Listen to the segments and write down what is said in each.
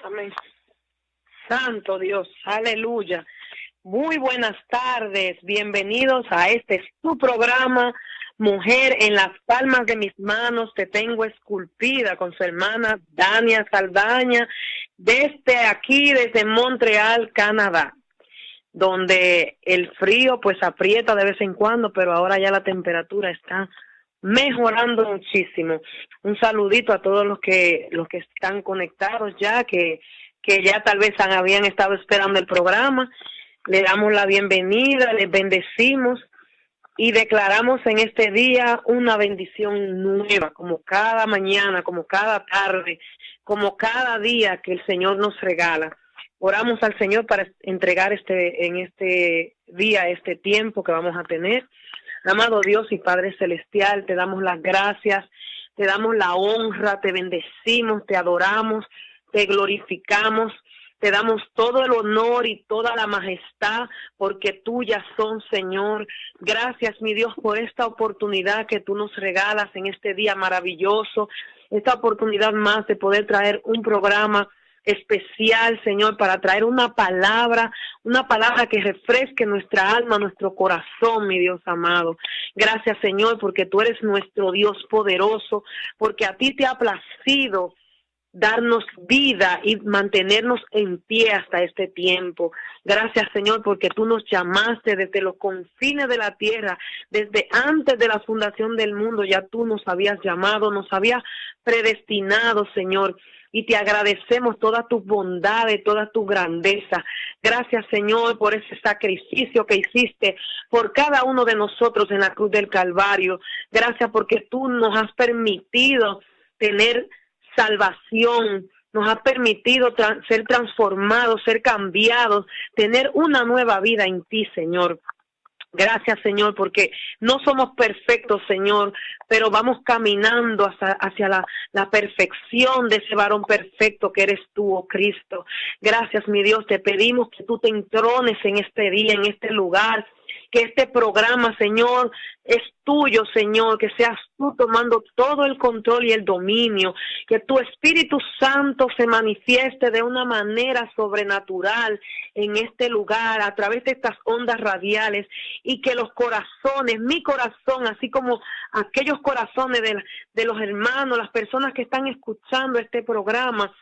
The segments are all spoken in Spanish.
Amén. Santo Dios, aleluya. Muy buenas tardes, bienvenidos a tu programa, Mujer en las palmas de mis manos, te tengo esculpida, con su hermana Dania Saldaña, desde Montreal, Canadá, donde el frío pues aprieta de vez en cuando, pero ahora ya la temperatura está mejorando muchísimo. Un saludito a todos los que están conectados ya, que ya tal vez habían estado esperando el programa. Le damos la bienvenida, les bendecimos y declaramos en este día una bendición nueva, como cada mañana, como cada tarde, como cada día que el Señor nos regala. Oramos al Señor para entregar en este día, este tiempo que vamos a tener. Amado Dios y Padre Celestial, te damos las gracias, te damos la honra, te bendecimos, te adoramos, te glorificamos, te damos todo el honor y toda la majestad, porque tuyas son, Señor. Gracias, mi Dios, por esta oportunidad que tú nos regalas en este día maravilloso, esta oportunidad más de poder traer un programa especial, Señor, para traer una palabra que refresque nuestra alma, nuestro corazón, mi Dios amado. Gracias, Señor, porque tú eres nuestro Dios poderoso, porque a ti te ha placido darnos vida y mantenernos en pie hasta este tiempo. Gracias, Señor, porque tú nos llamaste desde los confines de la tierra, desde antes de la fundación del mundo, ya tú nos habías llamado, nos habías predestinado, Señor, y te agradecemos toda tu bondad y toda tu grandeza. Gracias, Señor, por ese sacrificio que hiciste por cada uno de nosotros en la cruz del Calvario. Gracias porque tú nos has permitido tener salvación, nos has permitido ser transformados, ser cambiados, tener una nueva vida en ti, Señor. Gracias, Señor, porque no somos perfectos, Señor, pero vamos caminando hacia la perfección de ese varón perfecto que eres tú, oh Cristo. Gracias, mi Dios, te pedimos que tú te entrones en este día, en este lugar, que este programa, Señor, es tuyo, Señor, que seas tú tomando todo el control y el dominio, que tu Espíritu Santo se manifieste de una manera sobrenatural en este lugar, a través de estas ondas radiales, y que los corazones, mi corazón, así como aquellos corazones de los hermanos, las personas que están escuchando este programa,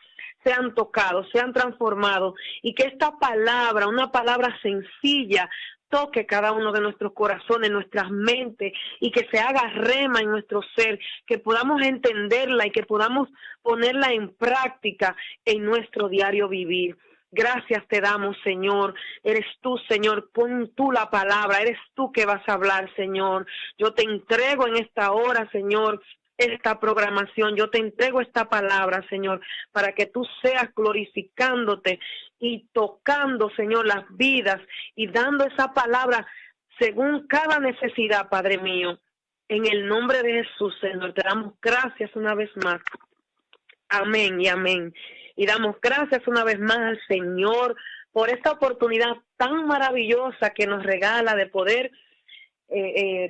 sean tocados, sean transformados, y que esta palabra, una palabra sencilla, toque cada uno de nuestros corazones, nuestras mentes, y que se haga rema en nuestro ser, que podamos entenderla y que podamos ponerla en práctica en nuestro diario vivir. Gracias te damos, Señor. Eres tú, Señor. Pon tú la palabra. Eres tú que vas a hablar, Señor. Yo te entrego en esta hora, Señor, esta programación. Yo te entrego esta palabra, Señor, para que tú seas glorificándote y tocando, Señor, las vidas y dando esa palabra según cada necesidad, Padre mío. En el nombre de Jesús, Señor, te damos gracias una vez más. Amén y amén. Y damos gracias una vez más al Señor por esta oportunidad tan maravillosa que nos regala de poder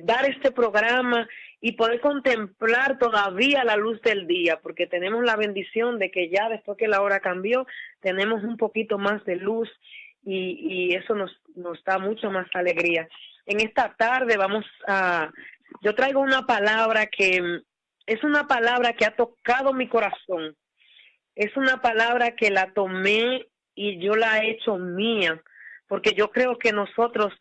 dar este programa y poder contemplar todavía la luz del día, porque tenemos la bendición de que ya después que la hora cambió, tenemos un poquito más de luz y eso nos da mucho más alegría. En esta tarde yo traigo una palabra que es una palabra que ha tocado mi corazón. Es una palabra que la tomé y yo la he hecho mía, porque yo creo que nosotros,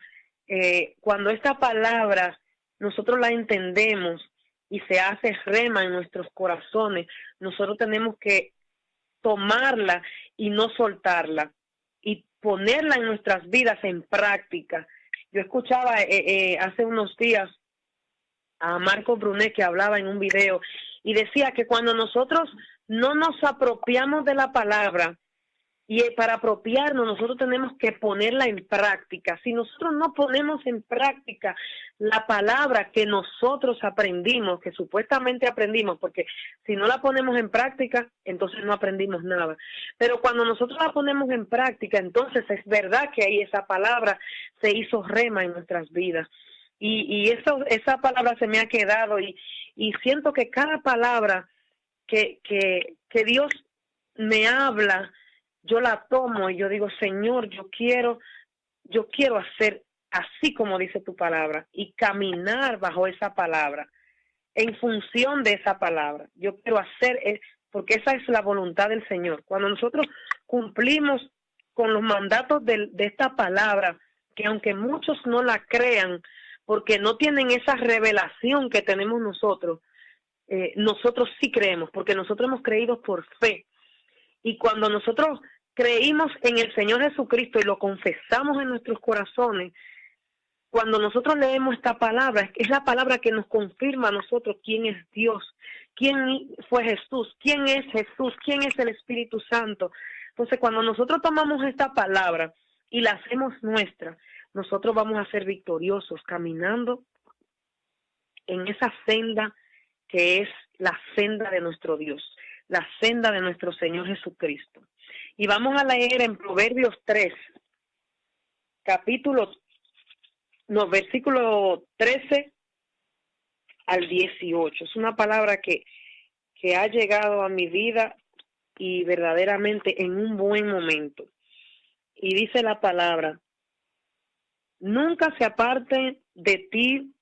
cuando esta palabra nosotros la entendemos y se hace rema en nuestros corazones, nosotros tenemos que tomarla y no soltarla y ponerla en nuestras vidas en práctica. Yo escuchaba hace unos días a Marco Brunet, que hablaba en un video y decía que cuando nosotros no nos apropiamos de la palabra, y para apropiarnos nosotros tenemos que ponerla en práctica. Si nosotros no ponemos en práctica la palabra que nosotros aprendimos, que supuestamente aprendimos, porque si no la ponemos en práctica, entonces no aprendimos nada. Pero cuando nosotros la ponemos en práctica, entonces es verdad que ahí esa palabra se hizo rema en nuestras vidas. Y esa palabra se me ha quedado y siento que cada palabra que Dios me habla yo la tomo y yo digo, Señor, yo quiero hacer así como dice tu palabra y caminar bajo esa palabra, en función de esa palabra. Yo quiero hacer, porque esa es la voluntad del Señor. Cuando nosotros cumplimos con los mandatos de esta palabra, que aunque muchos no la crean, porque no tienen esa revelación que tenemos nosotros, nosotros sí creemos, porque nosotros hemos creído por fe. Y cuando nosotros creímos en el Señor Jesucristo y lo confesamos en nuestros corazones, cuando nosotros leemos esta palabra, es la palabra que nos confirma a nosotros quién es Dios, quién fue Jesús, quién es Jesús, quién es el Espíritu Santo. Entonces, cuando nosotros tomamos esta palabra y la hacemos nuestra, nosotros vamos a ser victoriosos caminando en esa senda que es la senda de nuestro Dios, la senda de nuestro Señor Jesucristo. Y vamos a leer en Proverbios 3, versículo 13 al 18. Es una palabra que ha llegado a mi vida y verdaderamente en un buen momento. Y dice la palabra: nunca se aparte de ti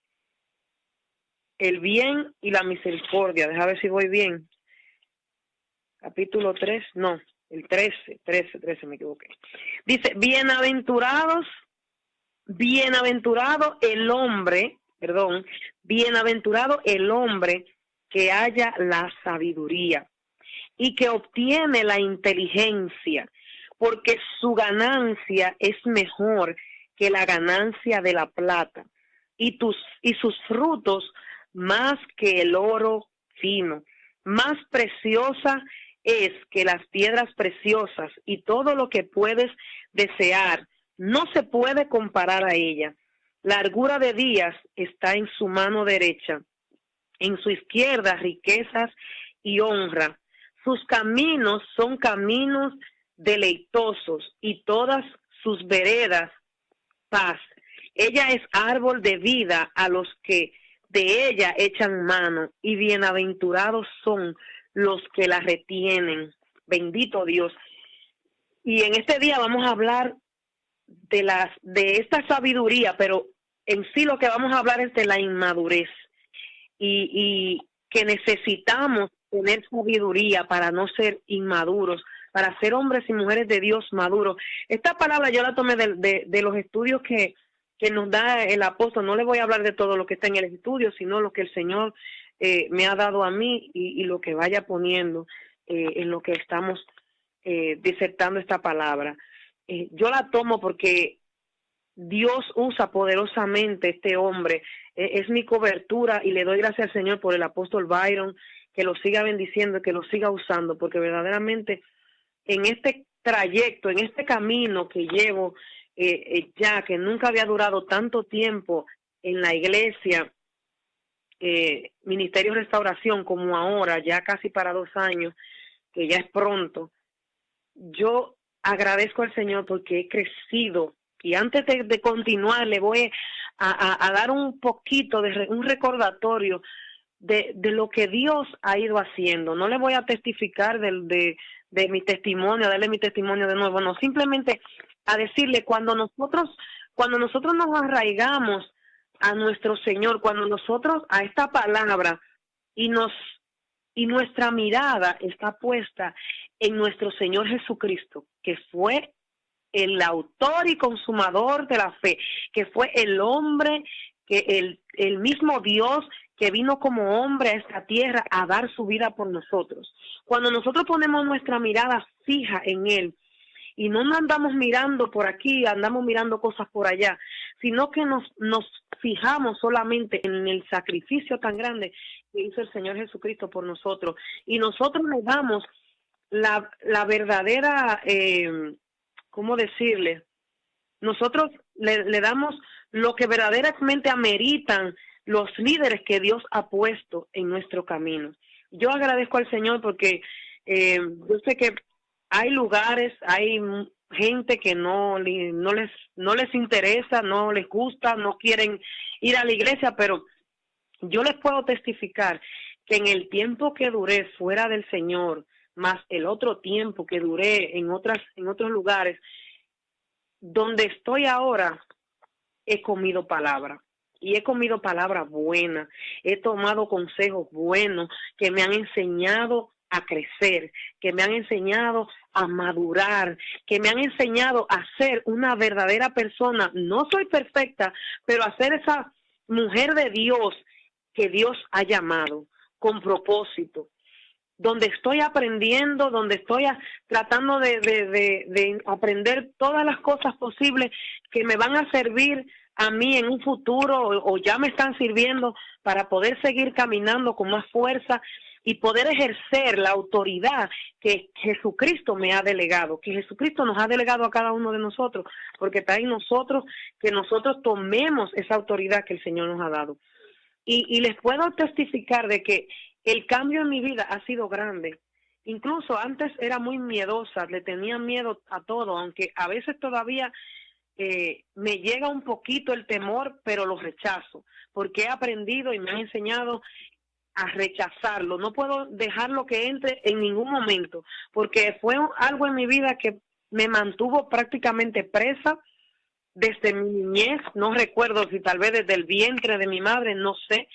el bien y la misericordia. Deja ver si voy bien. Capítulo 3, no, el 13, me equivoqué. Dice, bienaventurado el hombre que haya la sabiduría y que obtiene la inteligencia, porque su ganancia es mejor que la ganancia de la plata, y sus frutos más que el oro fino. Más preciosa es que las piedras preciosas, y todo lo que puedes desear no se puede comparar a ella. Largura de días está en su mano derecha, en su izquierda riquezas y honra. Sus caminos son caminos deleitosos, y todas sus veredas paz. Ella es árbol de vida a los que de ella echan mano, y bienaventurados son los que la retienen. Bendito Dios. Y en este día vamos a hablar de esta sabiduría, pero en sí lo que vamos a hablar es de la inmadurez, y que necesitamos tener sabiduría para no ser inmaduros, para ser hombres y mujeres de Dios maduros. Esta palabra yo la tomé de los estudios que nos da el apóstol. No le voy a hablar de todo lo que está en el estudio, sino lo que el Señor me ha dado a mí, y lo que vaya poniendo en lo que estamos disertando esta palabra. Yo la tomo porque Dios usa poderosamente este hombre. Es mi cobertura, y le doy gracias al Señor por el apóstol Byron, que lo siga bendiciendo, que lo siga usando, porque verdaderamente en este trayecto, en este camino que llevo, ya que nunca había durado tanto tiempo en la iglesia, Ministerio Restauración, como ahora, ya casi para 2 años, que ya es pronto, yo agradezco al Señor porque he crecido. Y antes de continuar, le voy a dar un poquito un recordatorio de lo que Dios ha ido haciendo. No le voy a testificar de mi testimonio, a darle mi testimonio de nuevo, no, simplemente a decirle, cuando nosotros nos arraigamos a nuestro Señor, cuando nosotros a esta palabra y nuestra mirada está puesta en nuestro Señor Jesucristo, que fue el autor y consumador de la fe, que fue el hombre, que el mismo Dios que vino como hombre a esta tierra a dar su vida por nosotros. Cuando nosotros ponemos nuestra mirada fija en Él, y no andamos mirando por aquí, andamos mirando cosas por allá, sino que nos fijamos solamente en el sacrificio tan grande que hizo el Señor Jesucristo por nosotros, y nosotros le damos la verdadera, ¿cómo decirle? Nosotros le damos lo que verdaderamente ameritan los líderes que Dios ha puesto en nuestro camino. Yo agradezco al Señor porque yo sé que hay lugares, hay gente que no les interesa, no les gusta, no quieren ir a la iglesia, pero yo les puedo testificar que en el tiempo que duré fuera del Señor, más el otro tiempo que duré en otros lugares, donde estoy ahora, he comido palabra. Y he comido palabras buenas, he tomado consejos buenos que me han enseñado a crecer, que me han enseñado a madurar, que me han enseñado a ser una verdadera persona. No soy perfecta, pero a ser esa mujer de Dios que Dios ha llamado con propósito, donde estoy aprendiendo, donde estoy tratando de aprender todas las cosas posibles que me van a servir a mí en un futuro o ya me están sirviendo para poder seguir caminando con más fuerza y poder ejercer la autoridad que Jesucristo me ha delegado, que Jesucristo nos ha delegado a cada uno de nosotros, porque está en nosotros que nosotros tomemos esa autoridad que el Señor nos ha dado. Y les puedo testificar de que el cambio en mi vida ha sido grande. Incluso antes era muy miedosa, le tenía miedo a todo, aunque a veces todavía me llega un poquito el temor, pero lo rechazo, porque he aprendido y me han enseñado a rechazarlo. No puedo dejarlo que entre en ningún momento, porque fue algo en mi vida que me mantuvo prácticamente presa desde mi niñez. No recuerdo si tal vez desde el vientre de mi madre, no sé,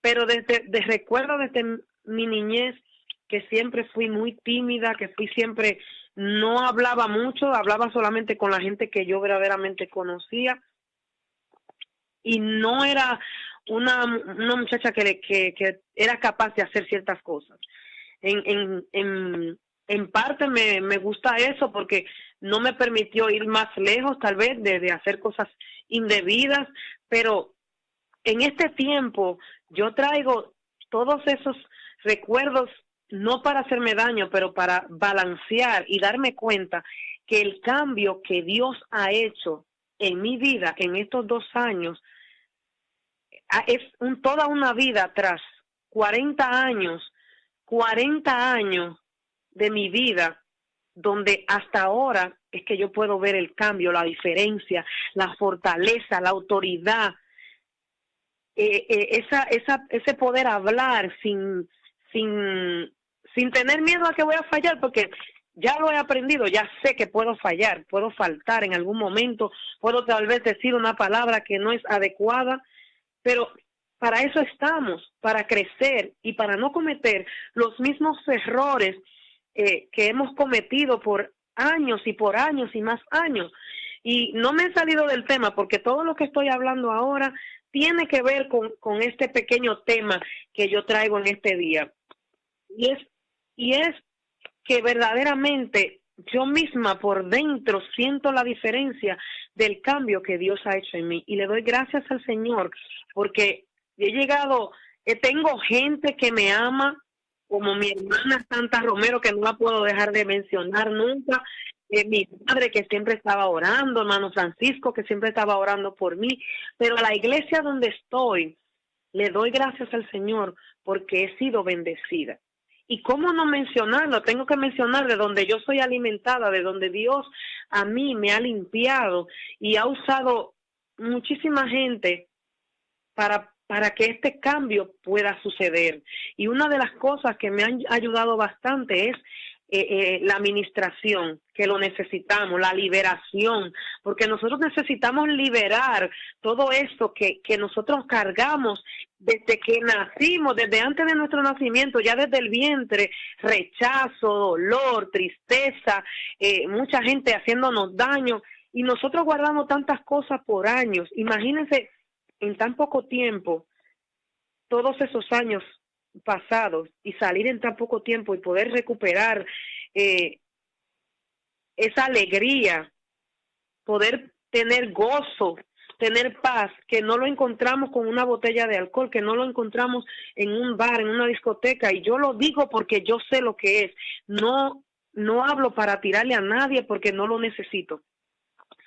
pero recuerdo desde mi niñez que siempre fui muy tímida, que siempre no hablaba mucho, hablaba solamente con la gente que yo verdaderamente conocía y no era una muchacha que era capaz de hacer ciertas cosas. En parte me gusta eso porque no me permitió ir más lejos tal vez de hacer cosas indebidas, pero en este tiempo yo traigo todos esos recuerdos no para hacerme daño, pero para balancear y darme cuenta que el cambio que Dios ha hecho en mi vida en estos 2 años es toda una vida atrás, 40 años de mi vida, donde hasta ahora es que yo puedo ver el cambio, la diferencia, la fortaleza, la autoridad, ese poder hablar sin tener miedo a que voy a fallar, porque ya lo he aprendido, ya sé que puedo fallar, puedo faltar en algún momento, puedo tal vez decir una palabra que no es adecuada, pero para eso estamos, para crecer y para no cometer los mismos errores que hemos cometido por años y más años. Y no me he salido del tema porque todo lo que estoy hablando ahora tiene que ver con este pequeño tema que yo traigo en este día. Y es que verdaderamente yo misma por dentro siento la diferencia del cambio que Dios ha hecho en mí. Y le doy gracias al Señor porque tengo gente que me ama, como mi hermana Santa Romero, que no la puedo dejar de mencionar nunca, mi padre que siempre estaba orando, hermano Francisco que siempre estaba orando por mí, pero a la iglesia donde estoy, le doy gracias al Señor porque he sido bendecida. Y cómo no mencionarlo, tengo que mencionar de donde yo soy alimentada, de donde Dios a mí me ha limpiado y ha usado muchísima gente para que este cambio pueda suceder. Y una de las cosas que me han ayudado bastante es la administración, que lo necesitamos, la liberación, porque nosotros necesitamos liberar todo esto que nosotros cargamos desde que nacimos, desde antes de nuestro nacimiento, ya desde el vientre, rechazo, dolor, tristeza, mucha gente haciéndonos daño, y nosotros guardamos tantas cosas por años. Imagínense en tan poco tiempo, todos esos años pasados y salir en tan poco tiempo y poder recuperar esa alegría, poder tener gozo, tener paz, que no lo encontramos con una botella de alcohol, que no lo encontramos en un bar, en una discoteca. Y yo lo digo porque yo sé lo que es. No hablo para tirarle a nadie porque no lo necesito.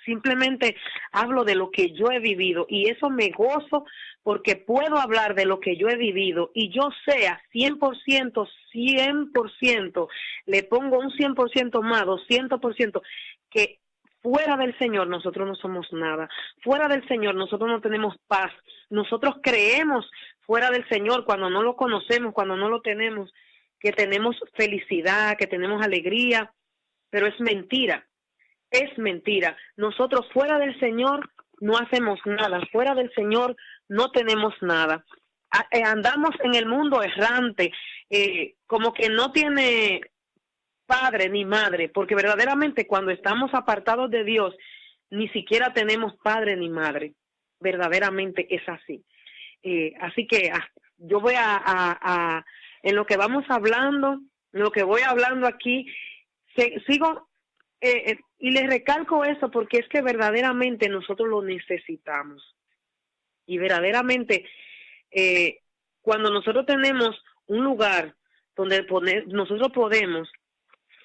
Simplemente hablo de lo que yo he vivido y eso me gozo porque puedo hablar de lo que yo he vivido y yo sea 100%, le pongo un 100% más, 200%, que fuera del Señor nosotros no somos nada. Fuera del Señor nosotros no tenemos paz. Nosotros creemos fuera del Señor cuando no lo conocemos, cuando no lo tenemos, que tenemos felicidad, que tenemos alegría, pero es mentira. Es mentira. Nosotros fuera del Señor no hacemos nada. Fuera del Señor no tenemos nada. Andamos en el mundo errante, como que no tiene padre ni madre, porque verdaderamente cuando estamos apartados de Dios, ni siquiera tenemos padre ni madre. Verdaderamente es así. Así que yo voy en lo que vamos hablando, en lo que voy hablando aquí, sigo y les recalco eso porque es que verdaderamente nosotros lo necesitamos. Y verdaderamente cuando nosotros tenemos un lugar donde nosotros podemos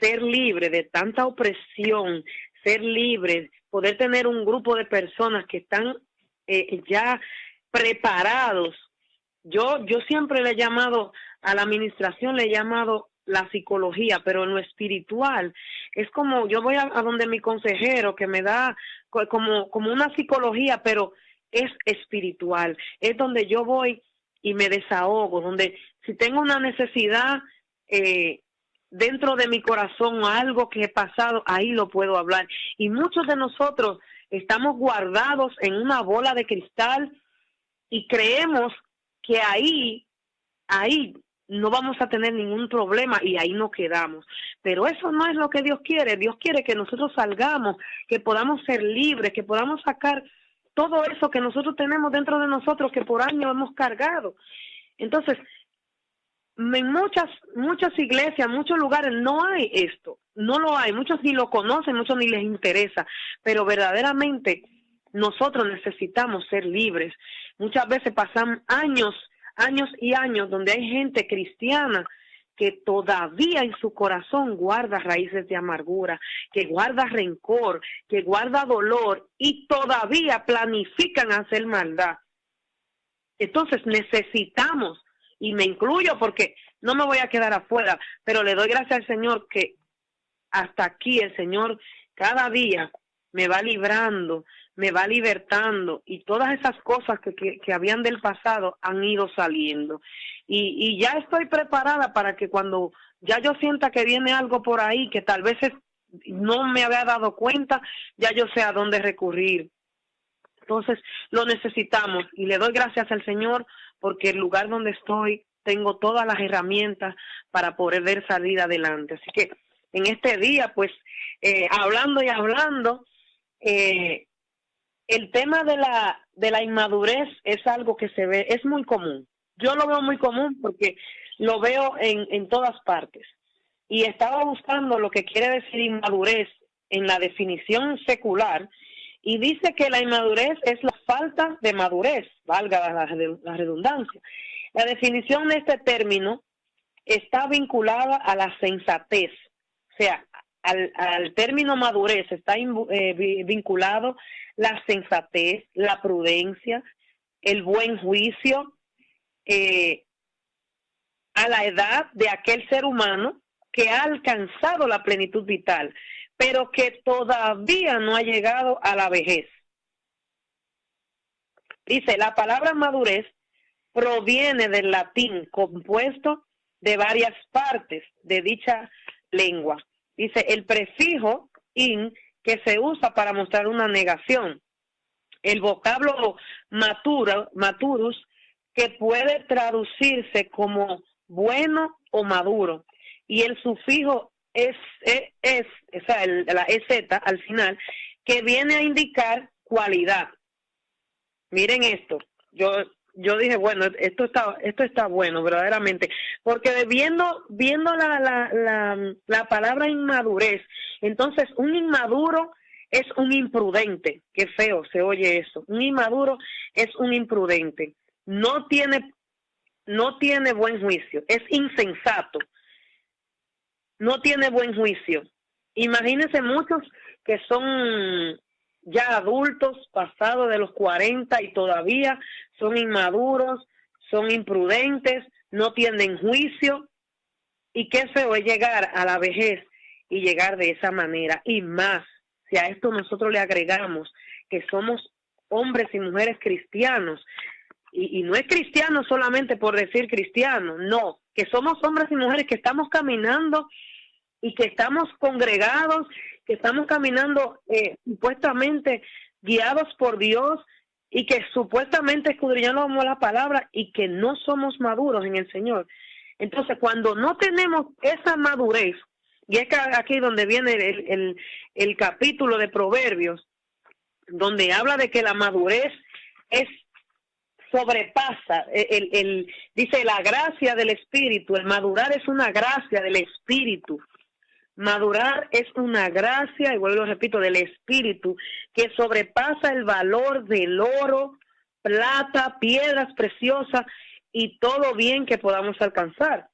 ser libres de tanta opresión, ser libres, poder tener un grupo de personas que están ya preparados. Yo siempre le he llamado a la administración, le he llamado la psicología, pero en lo espiritual es como yo voy a donde mi consejero que me da como una psicología, pero es espiritual, es donde yo voy y me desahogo, donde si tengo una necesidad dentro de mi corazón, algo que he pasado, ahí lo puedo hablar. Y muchos de nosotros estamos guardados en una bola de cristal y creemos que ahí no vamos a tener ningún problema y ahí nos quedamos. Pero eso no es lo que Dios quiere. Dios quiere que nosotros salgamos, que podamos ser libres, que podamos sacar todo eso que nosotros tenemos dentro de nosotros, que por años hemos cargado. Entonces, en muchas iglesias, muchos lugares no hay esto, no lo hay, muchos ni lo conocen, muchos ni les interesa, pero verdaderamente nosotros necesitamos ser libres. Muchas veces pasan años y años donde hay gente cristiana que todavía en su corazón guarda raíces de amargura, que guarda rencor, que guarda dolor y todavía planifican hacer maldad. Entonces necesitamos, y me incluyo porque no me voy a quedar afuera, pero le doy gracias al Señor que hasta aquí el Señor cada día me va librando, me va libertando y todas esas cosas que habían del pasado han ido saliendo. Y ya estoy preparada para que cuando ya yo sienta que viene algo por ahí que tal vez no me había dado cuenta, ya yo sé a dónde recurrir. Entonces lo necesitamos y le doy gracias al Señor porque el lugar donde estoy tengo todas las herramientas para poder salir adelante. Así que en este día, pues, hablando, el tema de la inmadurez es algo que se ve, es muy común. Yo lo veo muy común porque lo veo en todas partes. Y estaba buscando lo que quiere decir inmadurez en la definición secular y dice que la inmadurez es la falta de madurez, valga la redundancia. La definición de este término está vinculada a la sensatez, o sea, al término madurez está vinculado la sensatez, la prudencia, el buen juicio, a la edad de aquel ser humano que ha alcanzado la plenitud vital, pero que todavía no ha llegado a la vejez. Dice, la palabra madurez proviene del latín compuesto de varias partes de dicha lengua. Dice, el prefijo in que se usa para mostrar una negación. El vocablo maturus que puede traducirse como bueno o maduro. Y el sufijo o sea, la EZ al final, que viene a indicar cualidad. Miren esto, yo dije, bueno, esto está bueno, verdaderamente, porque viendo la palabra inmadurez, entonces un inmaduro es un imprudente, qué feo se oye eso, un inmaduro es un imprudente, no tiene buen juicio, es insensato, no tiene buen juicio. Imagínense muchos que son ya adultos, pasados de los 40 y todavía son inmaduros, son imprudentes, no tienen juicio. Y qué feo es llegar a la vejez y llegar de esa manera. Y más, si a esto nosotros le agregamos que somos hombres y mujeres cristianos, y no es cristiano solamente por decir cristiano, no, que somos hombres y mujeres que estamos caminando y que estamos congregados, que estamos caminando supuestamente guiados por Dios y que supuestamente escudriñamos la palabra y que no somos maduros en el Señor. Entonces, cuando no tenemos esa madurez, y es aquí donde viene el capítulo de Proverbios, donde habla de que la madurez sobrepasa, dice la gracia del Espíritu, el madurar es una gracia del Espíritu. Madurar es una gracia, y vuelvo y repito, del Espíritu, que sobrepasa el valor del oro, plata, piedras preciosas y todo bien que podamos alcanzar.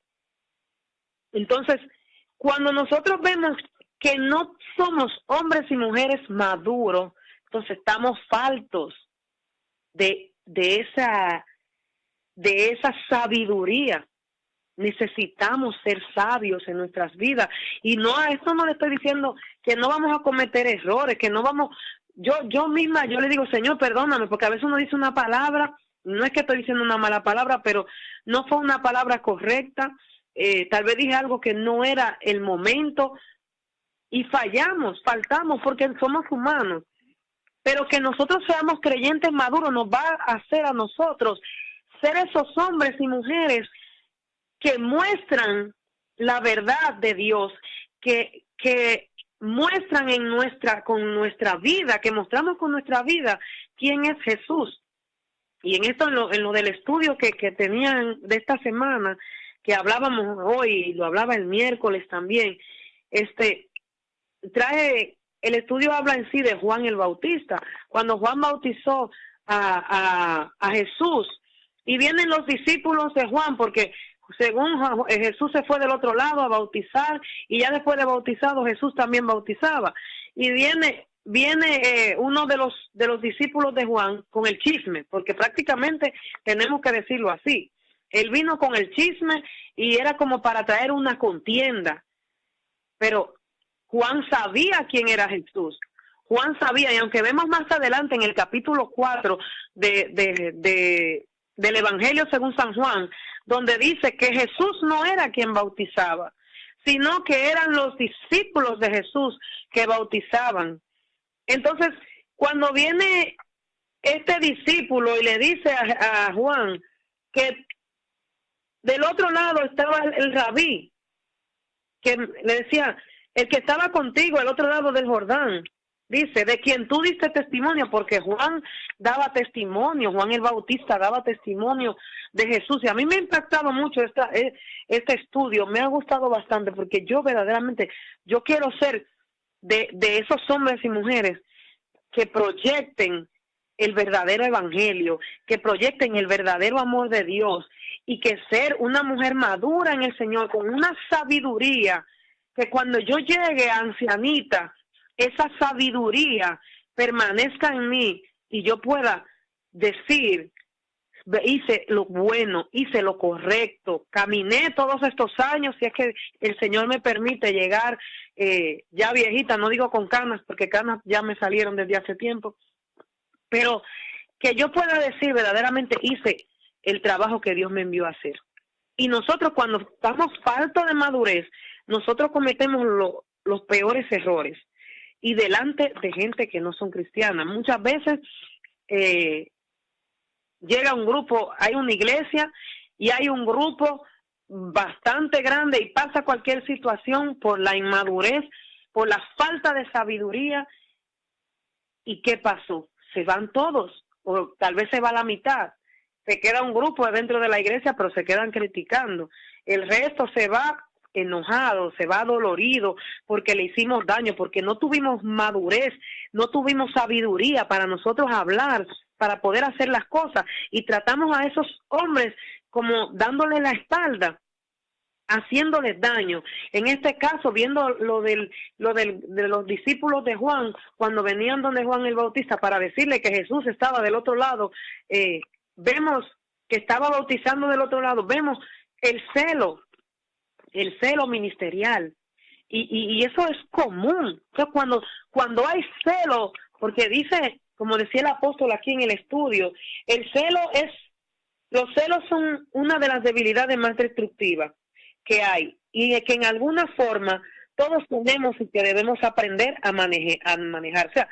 Entonces, cuando nosotros vemos que no somos hombres y mujeres maduros, entonces estamos faltos de esa sabiduría. Necesitamos ser sabios en nuestras vidas, y no, a eso no le estoy diciendo que no vamos a cometer errores, que no vamos, yo misma, yo le digo, Señor, perdóname, porque a veces uno dice una palabra, no es que estoy diciendo una mala palabra, pero no fue una palabra correcta, tal vez dije algo que no era el momento, y faltamos, porque somos humanos, pero que nosotros seamos creyentes maduros nos va a hacer a nosotros ser esos hombres y mujeres que muestran la verdad de Dios, que muestran con nuestra vida, que mostramos con nuestra vida quién es Jesús. Y en esto, en lo del estudio que tenían de esta semana, que hablábamos hoy, y lo hablaba el miércoles también, el estudio habla en sí de Juan el Bautista, cuando Juan bautizó a Jesús, y vienen los discípulos de Juan, porque según Jesús se fue del otro lado a bautizar, y ya después de bautizado Jesús también bautizaba, y viene uno de los discípulos de Juan con el chisme, porque prácticamente tenemos que decirlo así, él vino con el chisme y era como para traer una contienda, pero Juan sabía quién era Jesús. Juan sabía, y aunque vemos más adelante en el capítulo 4 del Evangelio según San Juan, donde dice que Jesús no era quien bautizaba, sino que eran los discípulos de Jesús que bautizaban. Entonces, cuando viene este discípulo y le dice a Juan que del otro lado estaba el rabí, que le decía, el que estaba contigo al otro lado del Jordán, dice, de quien tú diste testimonio, porque Juan daba testimonio, Juan el Bautista daba testimonio de Jesús, y a mí me ha impactado mucho este estudio, me ha gustado bastante, porque yo verdaderamente, yo quiero ser de esos hombres y mujeres que proyecten el verdadero evangelio, que proyecten el verdadero amor de Dios, y que ser una mujer madura en el Señor, con una sabiduría, que cuando yo llegue a ancianita, esa sabiduría permanezca en mí y yo pueda decir, hice lo bueno, hice lo correcto, caminé todos estos años, si es que el Señor me permite llegar ya viejita, no digo con canas, porque canas ya me salieron desde hace tiempo, pero que yo pueda decir verdaderamente hice el trabajo que Dios me envió a hacer. Y nosotros cuando estamos faltos de madurez, nosotros cometemos los peores errores, y delante de gente que no son cristianas. Muchas veces llega un grupo, hay una iglesia y hay un grupo bastante grande y pasa cualquier situación por la inmadurez, por la falta de sabiduría. ¿Y qué pasó? Se van todos, o tal vez se va la mitad. Se queda un grupo dentro de la iglesia, pero se quedan criticando. El resto se va enojado, se va dolorido porque le hicimos daño, porque no tuvimos madurez, no tuvimos sabiduría para nosotros hablar, para poder hacer las cosas, y tratamos a esos hombres como dándole la espalda, haciéndoles daño. En este caso, viendo de los discípulos de Juan, cuando venían donde Juan el Bautista para decirle que Jesús estaba del otro lado, vemos que estaba bautizando del otro lado, vemos el celo ministerial, y eso es común. Entonces, cuando hay celo, porque dice, como decía el apóstol aquí en el estudio, el celo es Los celos son una de las debilidades más destructivas que hay y que en alguna forma todos tenemos y que debemos aprender a manejar. O sea,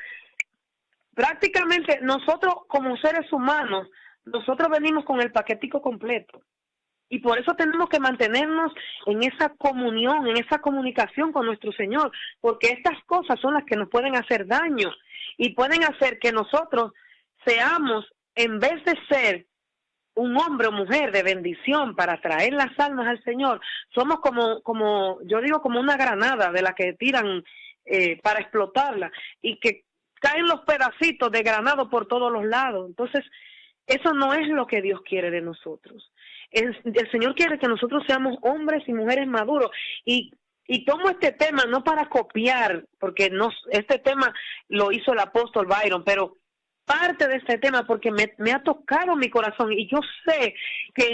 prácticamente nosotros como seres humanos, nosotros venimos con el paquetico completo. Y por eso tenemos que mantenernos en esa comunión, en esa comunicación con nuestro Señor, porque estas cosas son las que nos pueden hacer daño y pueden hacer que nosotros seamos, en vez de ser un hombre o mujer de bendición para traer las almas al Señor, somos como yo digo, como una granada de la que tiran para explotarla y que caen los pedacitos de granado por todos los lados. Entonces, eso no es lo que Dios quiere de nosotros. El Señor quiere que nosotros seamos hombres y mujeres maduros y tomo este tema no para copiar, porque no, este tema lo hizo el apóstol Byron, pero parte de este tema porque me ha tocado mi corazón y yo sé que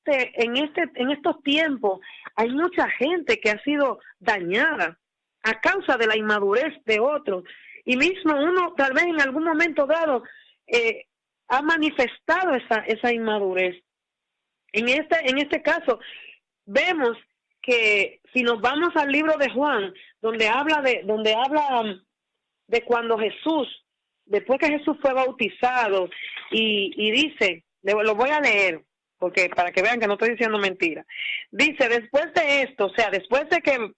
en estos tiempos hay mucha gente que ha sido dañada a causa de la inmadurez de otros y mismo uno tal vez en algún momento dado ha manifestado esa inmadurez. En este caso vemos que si nos vamos al libro de Juan, donde habla de cuando Jesús, después que Jesús fue bautizado y dice, lo voy a leer porque para que vean que no estoy diciendo mentira. Dice, después de esto, o sea, después de que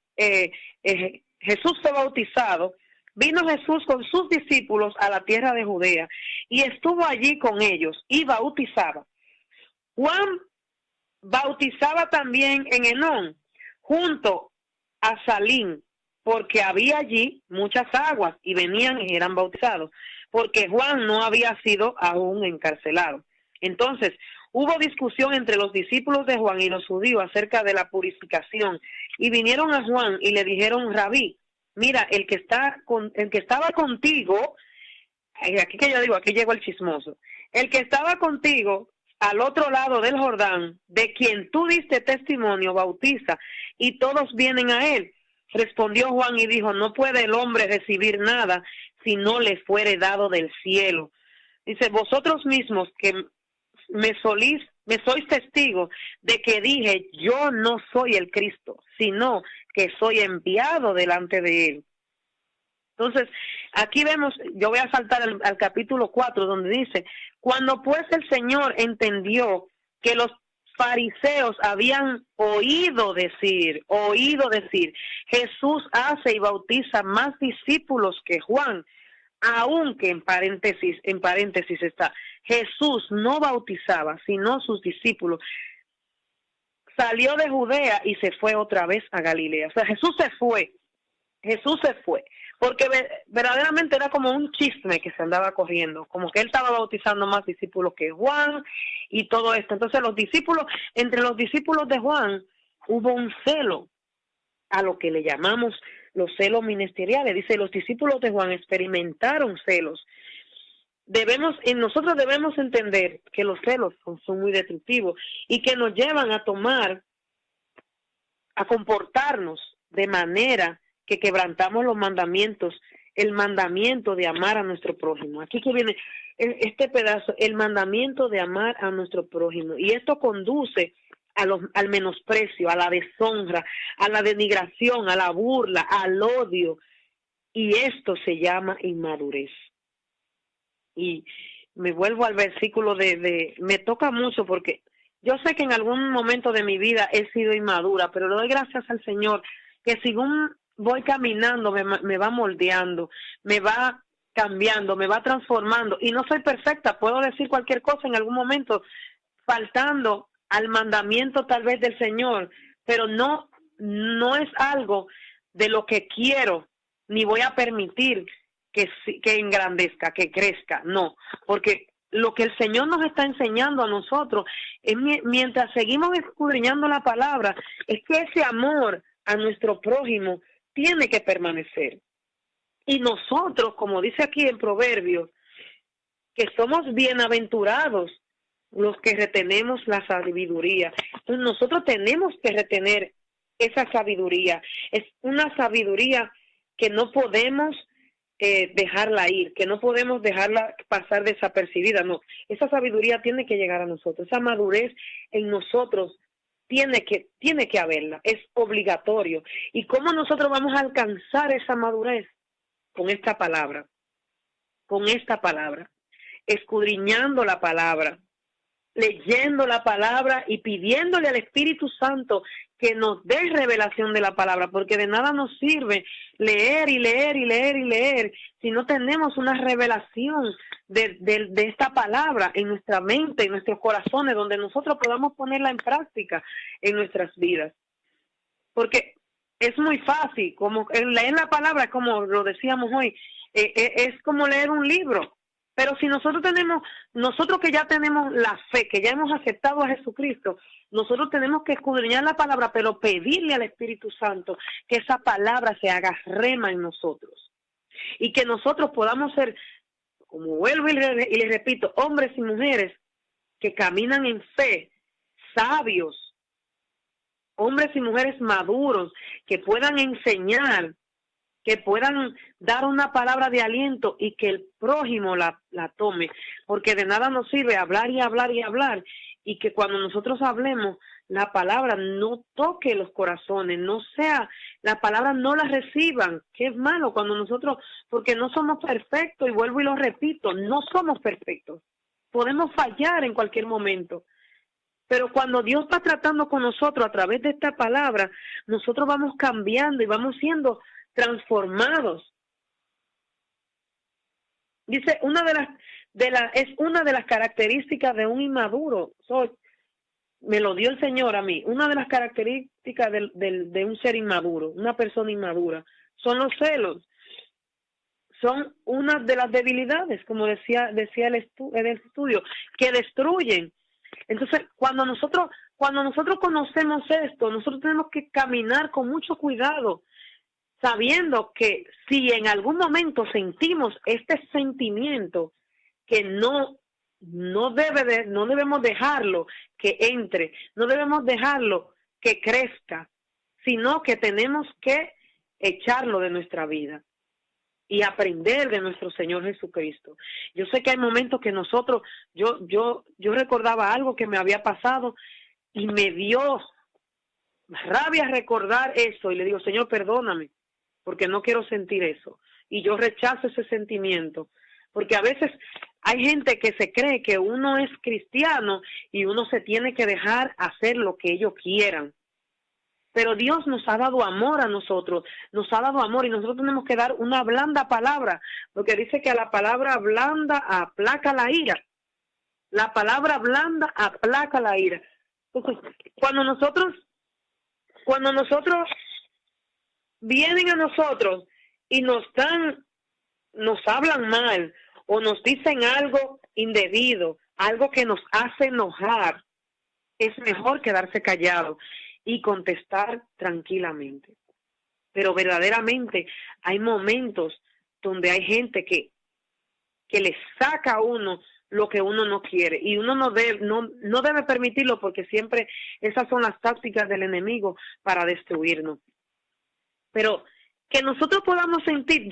Jesús fue bautizado, vino Jesús con sus discípulos a la tierra de Judea y estuvo allí con ellos y bautizaba. Juan bautizaba también en Enón, junto a Salim, porque había allí muchas aguas y venían y eran bautizados, porque Juan no había sido aún encarcelado. Entonces, hubo discusión entre los discípulos de Juan y los judíos acerca de la purificación, y vinieron a Juan y le dijeron, Rabí, mira, el que estaba contigo, aquí que yo digo, aquí llegó el chismoso, el que estaba contigo al otro lado del Jordán, de quien tú diste testimonio, bautiza, y todos vienen a él. Respondió Juan y dijo, no puede el hombre recibir nada si no le fuere dado del cielo. Dice, vosotros mismos que me sois testigos de que dije, yo no soy el Cristo, sino que soy enviado delante de él. Entonces, aquí vemos, yo voy a saltar al capítulo 4, donde dice, cuando pues el Señor entendió que los fariseos habían oído decir, Jesús hace y bautiza más discípulos que Juan, aunque en paréntesis está, Jesús no bautizaba, sino sus discípulos. Salió de Judea y se fue otra vez a Galilea. O sea, Jesús se fue, porque verdaderamente era como un chisme que se andaba corriendo, como que él estaba bautizando más discípulos que Juan y todo esto. Entonces entre los discípulos de Juan hubo un celo, a lo que le llamamos los celos ministeriales. Dice, los discípulos de Juan experimentaron celos. Nosotros debemos entender que los celos son muy destructivos y que nos llevan a comportarnos de manera que quebrantamos los mandamientos, el mandamiento de amar a nuestro prójimo. Aquí que viene este pedazo, el mandamiento de amar a nuestro prójimo. Y esto conduce al menosprecio, a la deshonra, a la denigración, a la burla, al odio. Y esto se llama inmadurez. Y me vuelvo al versículo me toca mucho porque yo sé que en algún momento de mi vida he sido inmadura, pero le doy gracias al Señor que según voy caminando me va moldeando, me va cambiando, me va transformando y no soy perfecta, puedo decir cualquier cosa en algún momento faltando al mandamiento tal vez del Señor, pero no es algo de lo que quiero ni voy a permitir que engrandezca, que crezca, no, porque lo que el Señor nos está enseñando a nosotros es mientras seguimos escudriñando la palabra, es que ese amor a nuestro prójimo tiene que permanecer. Y nosotros, como dice aquí en Proverbios, que somos bienaventurados los que retenemos la sabiduría. Entonces nosotros tenemos que retener esa sabiduría. Es una sabiduría que no podemos dejarla ir, que no podemos dejarla pasar desapercibida, no. Esa sabiduría tiene que llegar a nosotros, esa madurez en nosotros tiene que haberla, es obligatorio. ¿Y cómo nosotros vamos a alcanzar esa madurez? Con esta palabra, escudriñando la palabra, leyendo la palabra y pidiéndole al Espíritu Santo que nos dé revelación de la palabra, porque de nada nos sirve leer y leer y leer y leer si no tenemos una revelación de esta palabra en nuestra mente, en nuestros corazones, donde nosotros podamos ponerla en práctica en nuestras vidas. Porque es muy fácil, como leer la palabra, como lo decíamos hoy, es como leer un libro. Pero si nosotros que ya tenemos la fe, que ya hemos aceptado a Jesucristo, nosotros tenemos que escudriñar la palabra, pero pedirle al Espíritu Santo que esa palabra se haga rema en nosotros. Y que nosotros podamos ser, como vuelvo y les repito, hombres y mujeres que caminan en fe, sabios, hombres y mujeres maduros, que puedan enseñar, que puedan dar una palabra de aliento y que el prójimo la tome, porque de nada nos sirve hablar y hablar y hablar, y que cuando nosotros hablemos, la palabra no toque los corazones, la palabra no la reciban, que es malo cuando nosotros, porque no somos perfectos, y vuelvo y lo repito, no somos perfectos, podemos fallar en cualquier momento. Pero cuando Dios va tratando con nosotros a través de esta palabra, nosotros vamos cambiando y vamos siendo transformados. Dice, es una de las características de un inmaduro. Me lo dio el Señor a mí. Una de las características de un ser inmaduro, una persona inmadura, son los celos. Son una de las debilidades, como decía el estudio, que destruyen. Entonces, cuando nosotros conocemos esto, nosotros tenemos que caminar con mucho cuidado, sabiendo que si en algún momento sentimos este sentimiento, que no debemos dejarlo que entre, no debemos dejarlo que crezca, sino que tenemos que echarlo de nuestra vida y aprender de nuestro Señor Jesucristo. Yo sé que hay momentos que nosotros, yo recordaba algo que me había pasado y me dio rabia recordar eso, y le digo, Señor, perdóname, porque no quiero sentir eso. Y yo rechazo ese sentimiento, porque a veces hay gente que se cree que uno es cristiano y uno se tiene que dejar hacer lo que ellos quieran. Pero Dios nos ha dado amor a nosotros, nos ha dado amor, y nosotros tenemos que dar una blanda palabra, porque dice que a la palabra blanda aplaca la ira. La palabra blanda aplaca la ira. Entonces, cuando nosotros vienen a nosotros y nos hablan mal o nos dicen algo indebido, algo que nos hace enojar, es mejor quedarse callado y contestar tranquilamente. Pero verdaderamente hay momentos donde hay gente que le saca a uno lo que uno no quiere, y uno no debe permitirlo, porque siempre esas son las tácticas del enemigo para destruirnos. Pero que nosotros podamos sentir,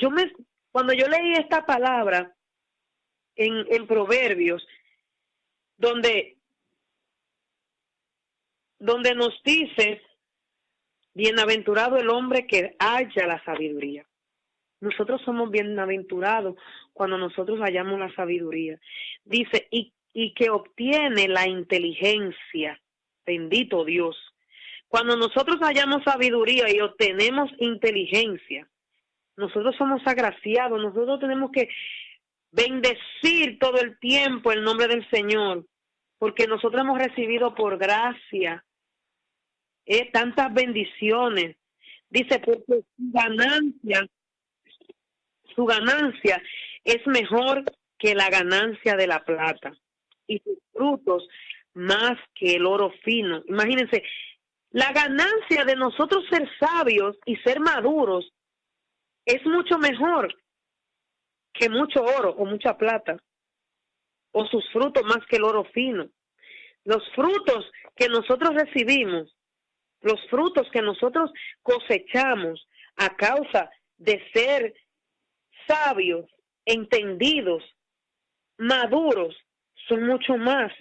cuando yo leí esta palabra en Proverbios, donde nos dice, bienaventurado el hombre que halla la sabiduría. Nosotros somos bienaventurados cuando nosotros hallamos la sabiduría. Dice, y que obtiene la inteligencia. Bendito Dios. Cuando nosotros hallamos sabiduría y obtenemos inteligencia, nosotros somos agraciados. Nosotros tenemos que bendecir todo el tiempo el nombre del Señor, porque nosotros hemos recibido por gracia tantas bendiciones. Dice, porque su ganancia es mejor que la ganancia de la plata, y sus frutos más que el oro fino. Imagínense, la ganancia de nosotros ser sabios y ser maduros es mucho mejor que mucho oro o mucha plata, o sus frutos más que el oro fino. Los frutos que nosotros recibimos, los frutos que nosotros cosechamos a causa de ser sabios, entendidos, maduros, son mucho más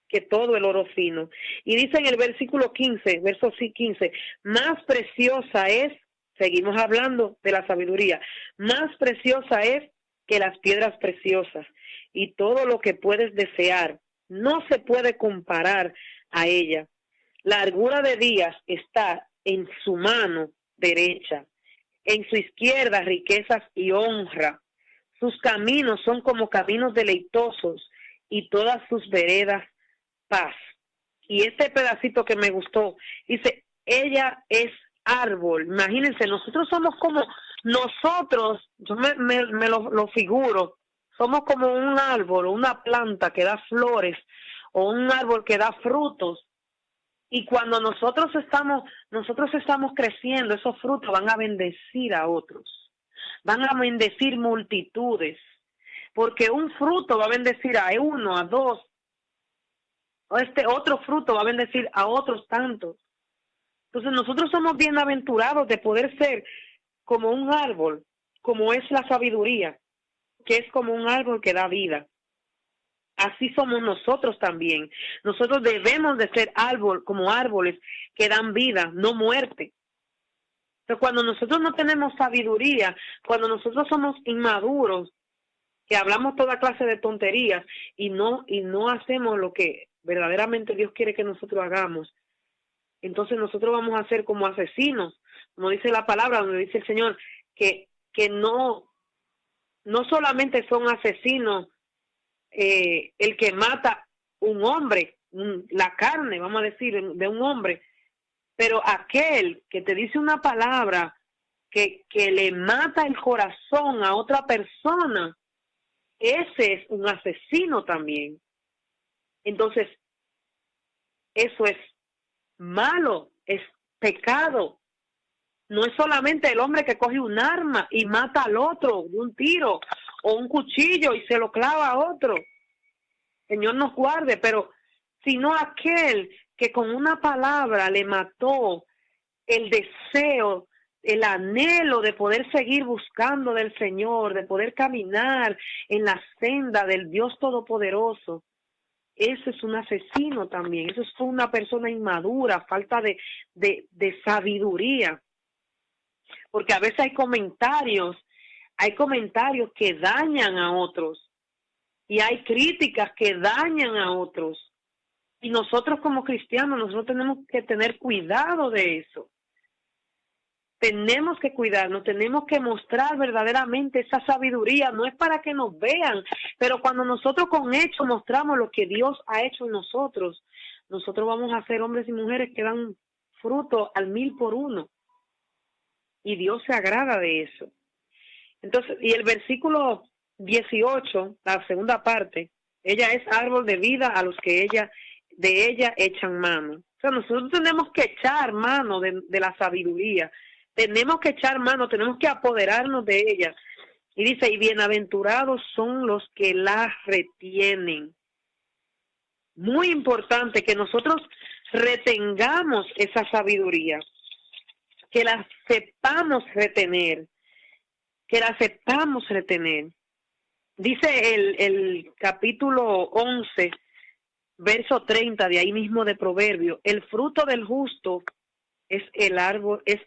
que todo el oro fino. Y dice en el versículo 15, verso 15, más preciosa es, seguimos hablando de la sabiduría, más preciosa es que las piedras preciosas, y todo lo que puedes desear no se puede comparar a ella. La largura de días está en su mano derecha, en su izquierda riquezas y honra. Sus caminos son como caminos deleitosos y todas sus veredas paz. Y este pedacito que me gustó, dice, ella es árbol. Imagínense, nosotros somos como, yo me lo figuro, somos como un árbol o una planta que da flores o un árbol que da frutos. Y cuando nosotros estamos creciendo, esos frutos van a bendecir a otros, van a bendecir multitudes, porque un fruto va a bendecir a uno, a dos, o este otro fruto va a bendecir a otros tantos. Entonces nosotros somos bienaventurados de poder ser como un árbol, como es la sabiduría, que es como un árbol que da vida. Así somos nosotros también. Nosotros debemos de ser como árboles que dan vida, no muerte. Pero cuando nosotros no tenemos sabiduría, cuando nosotros somos inmaduros, que hablamos toda clase de tonterías y no hacemos lo que verdaderamente Dios quiere que nosotros hagamos, entonces nosotros vamos a ser como asesinos, como dice la palabra, donde dice el Señor, que no solamente son asesinos el que mata un hombre, la carne, vamos a decir, de un hombre, pero aquel que te dice una palabra que le mata el corazón a otra persona, ese es un asesino también. Entonces, eso es malo, es pecado. No es solamente el hombre que coge un arma y mata al otro de un tiro o un cuchillo y se lo clava a otro. Señor nos guarde, pero sino aquel que con una palabra le mató el deseo, el anhelo de poder seguir buscando del Señor, de poder caminar en la senda del Dios Todopoderoso. Eso es un asesino también, eso es una persona inmadura, falta de sabiduría. Porque a veces hay comentarios que dañan a otros y hay críticas que dañan a otros. Y nosotros como cristianos, nosotros tenemos que tener cuidado de eso. Tenemos que cuidarnos, tenemos que mostrar verdaderamente esa sabiduría. No es para que nos vean, pero cuando nosotros con hechos mostramos lo que Dios ha hecho en nosotros, nosotros vamos a ser hombres y mujeres que dan fruto al 1000 por 1. Y Dios se agrada de eso. Entonces, y el versículo 18, la segunda parte, ella es árbol de vida a los que de ella echan mano. O sea, nosotros tenemos que echar mano de la sabiduría. Tenemos que echar mano, tenemos que apoderarnos de ella. Y dice, y bienaventurados son los que la retienen. Muy importante que nosotros retengamos esa sabiduría, que la sepamos retener, Dice el capítulo 11, verso 30 de ahí mismo de Proverbio, el fruto del justo es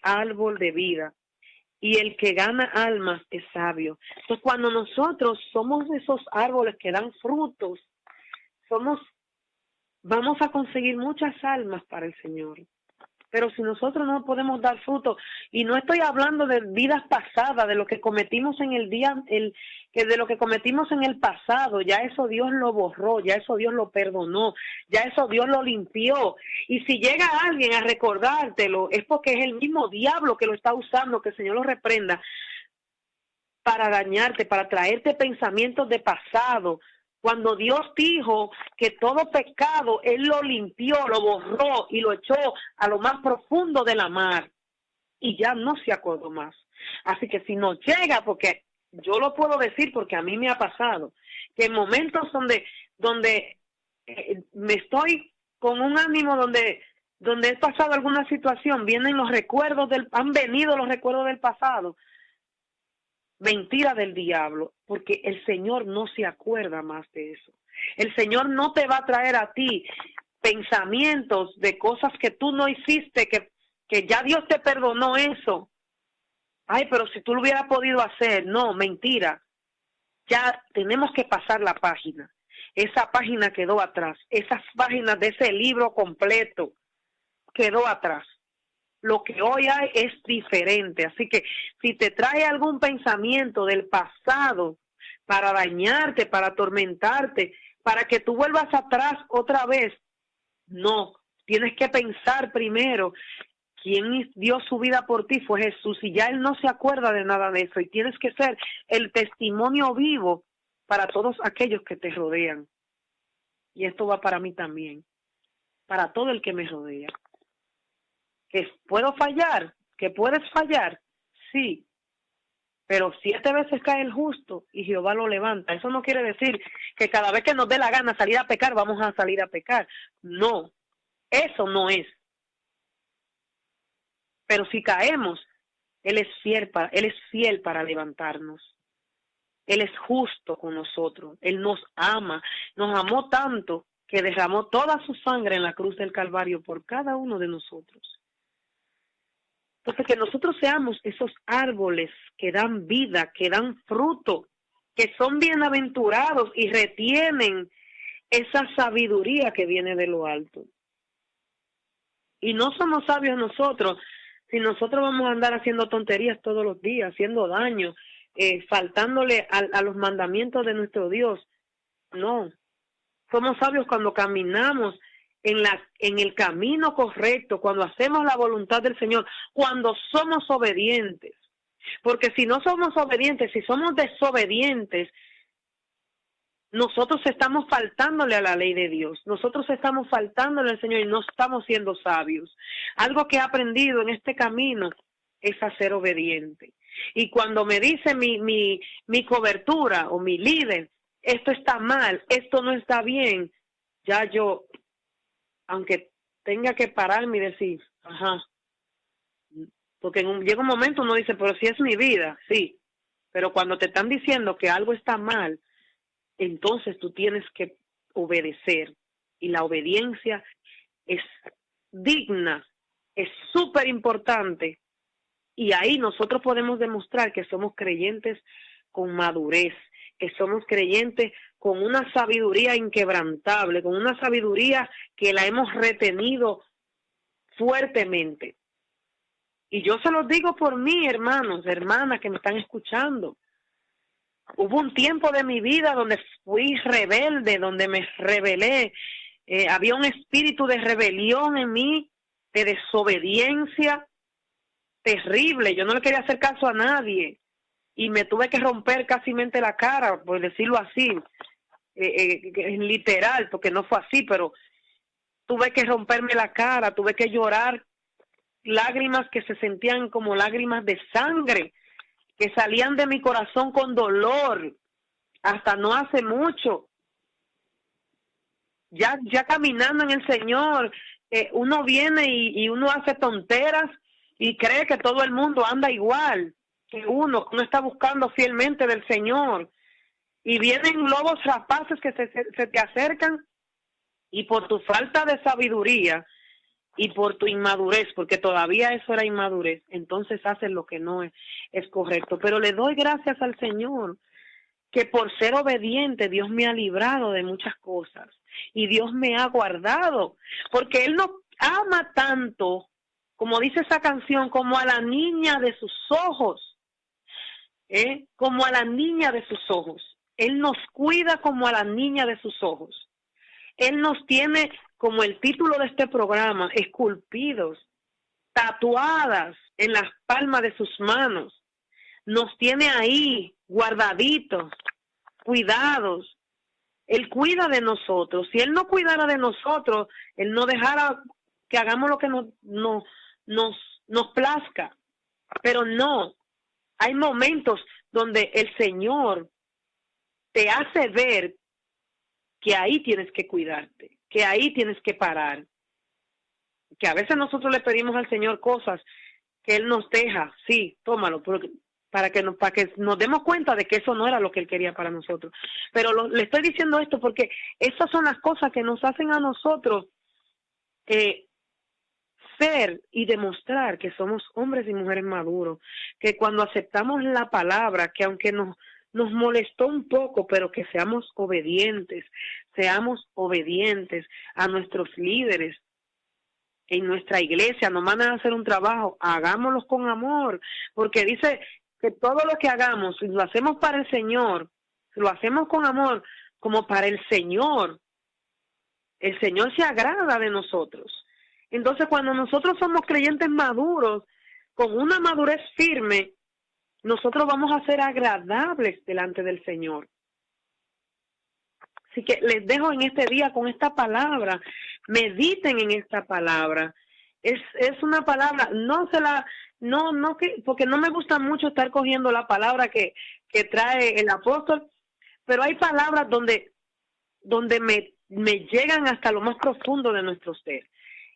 árbol de vida, y el que gana almas es sabio. Entonces, cuando nosotros somos esos árboles que dan frutos, vamos a conseguir muchas almas para el Señor. Pero si nosotros no podemos dar fruto, y no estoy hablando de vidas pasadas, de lo que cometimos en de lo que cometimos en el pasado, ya eso Dios lo borró, ya eso Dios lo perdonó, ya eso Dios lo limpió. Y si llega alguien a recordártelo, es porque es el mismo diablo que lo está usando, que el Señor lo reprenda, para dañarte, para traerte pensamientos de pasado. Cuando Dios dijo que todo pecado, Él lo limpió, lo borró y lo echó a lo más profundo de la mar. Y ya no se acordó más. Así que si nos llega, porque yo lo puedo decir porque a mí me ha pasado, que en momentos donde me estoy con un ánimo, donde he pasado alguna situación, han venido los recuerdos del pasado. mentira del diablo, porque el Señor no se acuerda más de eso. El Señor no te va a traer a ti pensamientos de cosas que tú no hiciste, que ya Dios te perdonó eso. Ay, pero si tú lo hubieras podido hacer, no, mentira. Ya tenemos que pasar la página. Esa página quedó atrás. Esas páginas de ese libro completo quedó atrás. Lo que hoy hay es diferente. Así que si te trae algún pensamiento del pasado para dañarte, para atormentarte, para que tú vuelvas atrás otra vez, no. Tienes que pensar primero, quien dio su vida por ti fue Jesús, y ya Él no se acuerda de nada de eso, y tienes que ser el testimonio vivo para todos aquellos que te rodean. Y esto va para mí también, para todo el que me rodea. ¿Que puedo fallar? ¿Que puedes fallar? Sí, pero 7 veces cae el justo y Jehová lo levanta. Eso no quiere decir que cada vez que nos dé la gana salir a pecar, vamos a salir a pecar. No, eso no es. Pero si caemos, Él es fiel para levantarnos. Él es justo con nosotros. Él nos ama. Nos amó tanto que derramó toda su sangre en la cruz del Calvario por cada uno de nosotros. Entonces, que nosotros seamos esos árboles que dan vida, que dan fruto, que son bienaventurados y retienen esa sabiduría que viene de lo alto. Y no somos sabios nosotros, si nosotros vamos a andar haciendo tonterías todos los días, haciendo daño, faltándole a los mandamientos de nuestro Dios. No, somos sabios cuando caminamos en el camino correcto, cuando hacemos la voluntad del Señor, cuando somos obedientes. Porque si no somos obedientes, si somos desobedientes, nosotros estamos faltándole a la ley de Dios, nosotros estamos faltándole al Señor y no estamos siendo sabios. Algo que he aprendido en este camino es a ser obediente. Y cuando me dice mi cobertura o mi líder, esto está mal, esto no está bien, ya yo, aunque tenga que pararme y decir, ajá, porque llega un momento uno dice, pero si es mi vida, sí, pero cuando te están diciendo que algo está mal, entonces tú tienes que obedecer, y la obediencia es digna, es súper importante, y ahí nosotros podemos demostrar que somos creyentes con madurez, que somos creyentes con una sabiduría inquebrantable, con una sabiduría que la hemos retenido fuertemente. Y yo se los digo por mí, hermanos, hermanas que me están escuchando. Hubo un tiempo de mi vida donde fui rebelde, donde me rebelé. Había un espíritu de rebelión en mí, de desobediencia terrible. Yo no le quería hacer caso a nadie. Y me tuve que romper casi la cara, por decirlo así, literal, porque no fue así, pero tuve que romperme la cara, tuve que llorar lágrimas que se sentían como lágrimas de sangre, que salían de mi corazón con dolor, hasta no hace mucho. Ya caminando en el Señor, uno viene y uno hace tonteras y cree que todo el mundo anda igual que uno está buscando fielmente del Señor. Y vienen lobos rapaces que se te acercan, y por tu falta de sabiduría y por tu inmadurez, porque todavía eso era inmadurez, entonces haces lo que no es correcto. Pero le doy gracias al Señor que por ser obediente Dios me ha librado de muchas cosas y Dios me ha guardado, porque Él nos ama tanto, como dice esa canción, como a la niña de sus ojos, como a la niña de sus ojos. Él nos cuida como a la niña de sus ojos. Él nos tiene, como el título de este programa, esculpidos, tatuadas en las palmas de sus manos. Nos tiene ahí, guardaditos, cuidados. Él cuida de nosotros. Si Él no cuidara de nosotros, Él no dejara que hagamos lo que nos plazca. Pero no, hay momentos donde el Señor te hace ver que ahí tienes que cuidarte, que ahí tienes que parar. Que a veces nosotros le pedimos al Señor cosas que Él nos deja, sí, tómalo, para que nos demos cuenta de que eso no era lo que Él quería para nosotros. Pero le estoy diciendo esto porque esas son las cosas que nos hacen a nosotros ser y demostrar que somos hombres y mujeres maduros, que cuando aceptamos la palabra, que aunque nos molestó un poco, pero que seamos obedientes a nuestros líderes en nuestra iglesia. Nos mandan a hacer un trabajo, hagámoslo con amor, porque dice que todo lo que hagamos, si lo hacemos para el Señor, si lo hacemos con amor, como para el Señor se agrada de nosotros. Entonces, cuando nosotros somos creyentes maduros, con una madurez firme, nosotros vamos a ser agradables delante del Señor. Así que les dejo en este día con esta palabra. Mediten en esta palabra. Es una palabra, porque no me gusta mucho estar cogiendo la palabra que trae el apóstol, pero hay palabras donde me llegan hasta lo más profundo de nuestro ser.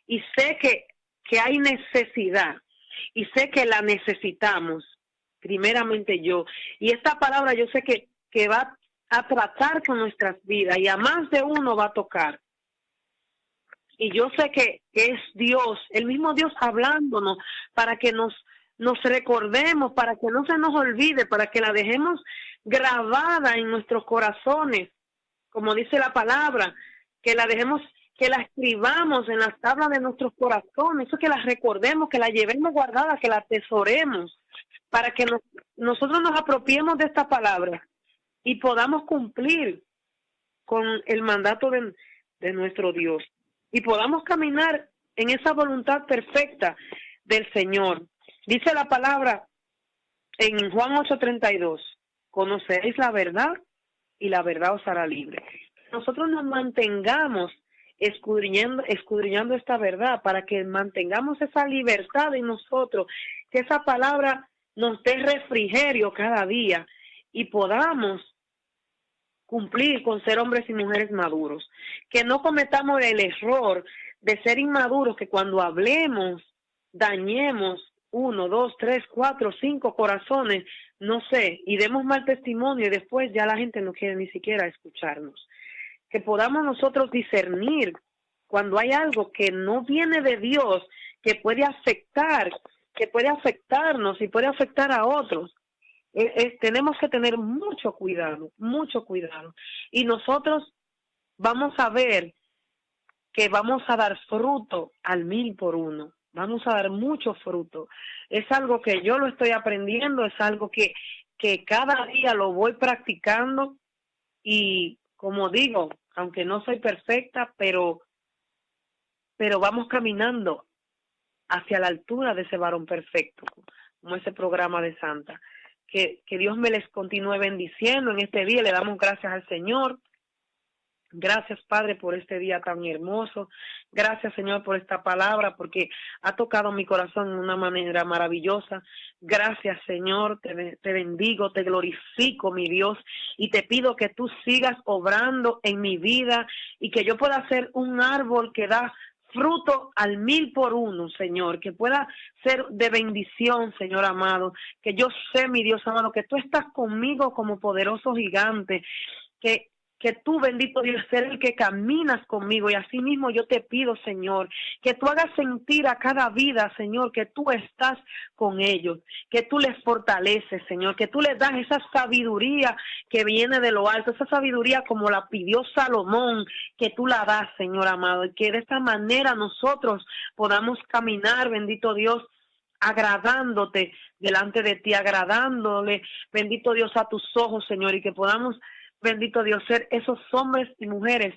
Y sé que hay necesidad, y sé que la necesitamos, primeramente yo. Y esta palabra yo sé que va a tratar con nuestras vidas, y a más de uno va a tocar. Y yo sé que es Dios, el mismo Dios hablándonos, para que nos recordemos, para que no se nos olvide, para que la dejemos grabada en nuestros corazones, como dice la palabra, que la dejemos, que la escribamos en las tablas de nuestros corazones, eso, que la recordemos, que la llevemos guardada, que la atesoremos, para que nosotros nos apropiemos de esta palabra y podamos cumplir con el mandato de nuestro Dios y podamos caminar en esa voluntad perfecta del Señor. Dice la palabra en Juan 8:32, conoceréis la verdad y la verdad os hará libre. Nosotros nos mantengamos escudriñando esta verdad, para que mantengamos esa libertad en nosotros, que esa palabra nos dé refrigerio cada día y podamos cumplir con ser hombres y mujeres maduros, que no cometamos el error de ser inmaduros, que cuando hablemos dañemos 1, 2, 3, 4, 5 corazones, no sé, y demos mal testimonio y después ya la gente no quiere ni siquiera escucharnos. Que podamos nosotros discernir cuando hay algo que no viene de Dios, que puede afectarnos y puede afectar a otros. Tenemos que tener mucho cuidado. Y nosotros vamos a ver que vamos a dar fruto al 1000 por 1. Vamos a dar mucho fruto. Es algo que yo lo estoy aprendiendo, es algo que cada día lo voy practicando y, como digo, aunque no soy perfecta, pero vamos caminando hacia la altura de ese varón perfecto, como ese programa de Santa. Que Dios me les continúe bendiciendo en este día. Le damos gracias al Señor. Gracias, Padre, por este día tan hermoso. Gracias, Señor, por esta palabra, porque ha tocado mi corazón de una manera maravillosa. Gracias, Señor, te bendigo, te glorifico, mi Dios, y te pido que tú sigas obrando en mi vida y que yo pueda ser un árbol que da fruto al 1000 por 1, Señor, que pueda ser de bendición, Señor amado, que yo sé, mi Dios amado, que tú estás conmigo como poderoso gigante, que tú, bendito Dios, eres el que caminas conmigo, y así mismo yo te pido, Señor, que tú hagas sentir a cada vida, Señor, que tú estás con ellos, que tú les fortaleces, Señor, que tú les das esa sabiduría que viene de lo alto, esa sabiduría como la pidió Salomón, que tú la das, Señor amado, y que de esta manera nosotros podamos caminar, bendito Dios, agradándote delante de ti, agradándole, bendito Dios, a tus ojos, Señor, y que podamos, bendito Dios, ser esos hombres y mujeres